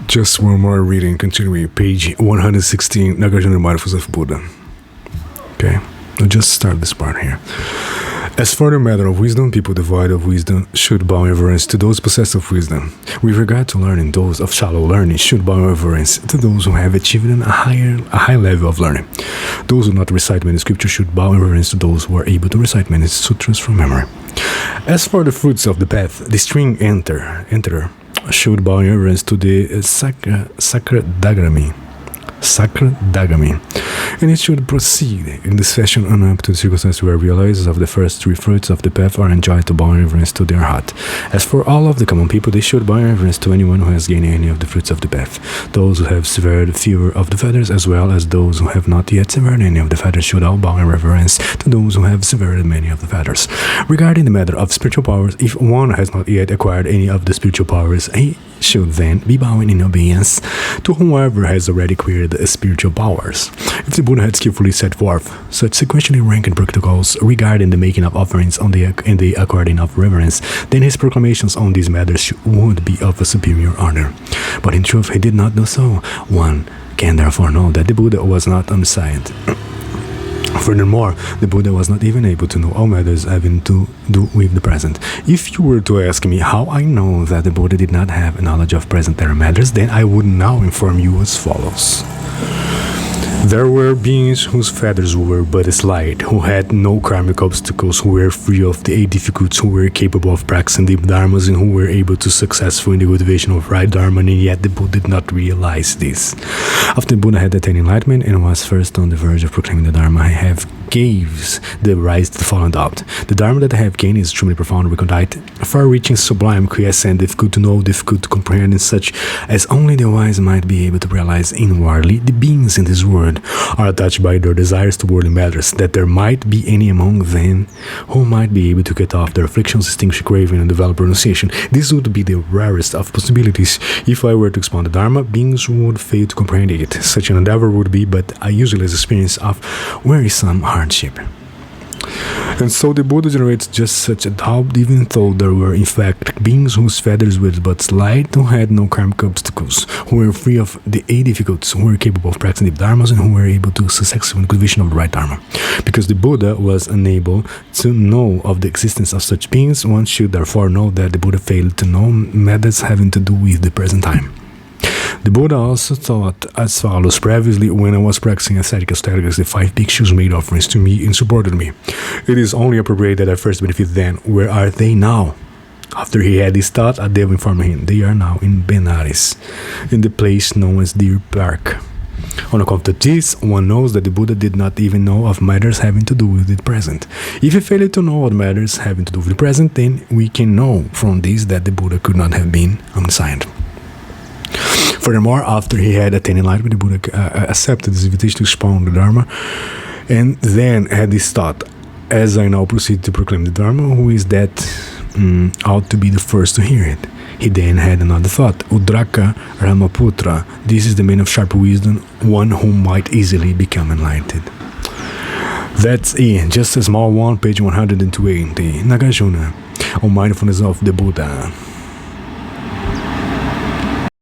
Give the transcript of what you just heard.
Just one more reading, continuing, page 116, Nāgārjuna Mindfulness of Buddha. Okay, I'll just start this part here. As for the matter of wisdom, people devoid of wisdom should bow reverence to those possessed of wisdom. With regard to learning, those of shallow learning should bow reverence to those who have achieved a high level of learning. Those who not recite many scriptures should bow reverence to those who are able to recite many sutras from memory. As for the fruits of the path, the string enter should bow reverence to the Sakradagami, and it should proceed in this fashion on up to the circumstances where realizers of the first three fruits of the path are enjoyed to bow reverence to their heart. As for all of the common people, they should bow reverence to anyone who has gained any of the fruits of the path. Those who have severed fewer of the feathers, as well as those who have not yet severed any of the feathers, should all bow in reverence to those who have severed many of the feathers. Regarding the matter of spiritual powers, if one has not yet acquired any of the spiritual powers, he should then be bowing in obedience to whoever has already acquired the spiritual powers. If the Buddha had skillfully set forth such sequentially ranked protocols regarding the making of offerings and the according of reverence, then his proclamations on these matters would be of a superior order. But in truth, he did not do so. One can therefore know that the Buddha was not omniscient. Furthermore, the Buddha was not even able to know all matters having to do with the present. If you were to ask me how I know that the Buddha did not have knowledge of present-era matters, then I would now inform you as follows. There were beings whose feathers were but slight, who had no karmic obstacles, who were free of the 8 difficulties, who were capable of practicing the dharmas, and who were able to successful in the cultivation of right dharma, and yet the Buddha did not realize this. After the Buddha had attained enlightenment and was first on the verge of proclaiming the dharma, I have gives the rise to the following doubt. The dharma that I have gained is extremely profound, recondite, far-reaching, sublime, quiescent, difficult to know, difficult to comprehend, and such as only the wise might be able to realize inwardly. The beings in this world are attached by their desires to worldly matters, that there might be any among them who might be able to cut off their afflictions, extinguish craving, and develop renunciation. This would be the rarest of possibilities. If I were to expound the dharma, beings would fail to comprehend it. Such an endeavor would be but a useless experience of wearisome hardship. And so the Buddha generates just such a doubt, even though there were in fact beings whose feathers were but slight, who had no karmic obstacles, who were free of the 8 difficulties, who were capable of practicing the dharmas, and who were able to successful in cultivation of the right dharma. Because the Buddha was unable to know of the existence of such beings, one should therefore know that the Buddha failed to know matters having to do with the present time. The Buddha also taught as follows: previously, when I was practicing ascetic austerities, the 5 bhikshus made offerings to me and supported me. It is only appropriate that I first benefit them. Where are they now? After he had this thought, a devil informed him, they are now in Benares, in the place known as Deer Park. On account of this, one knows that the Buddha did not even know of matters having to do with the present. If he failed to know of matters having to do with the present, then we can know from this that the Buddha could not have been omniscient. Furthermore, after he had attained enlightenment, the Buddha accepted this invitation to expound the Dharma, and then had this thought: as I now proceed to proclaim the Dharma, who is that ought to be the first to hear it? He then had another thought: Udraka Ramaputra, this is the man of sharp wisdom, one who might easily become enlightened. That's it, just a small one, page 120, Nāgārjuna, on mindfulness of the Buddha.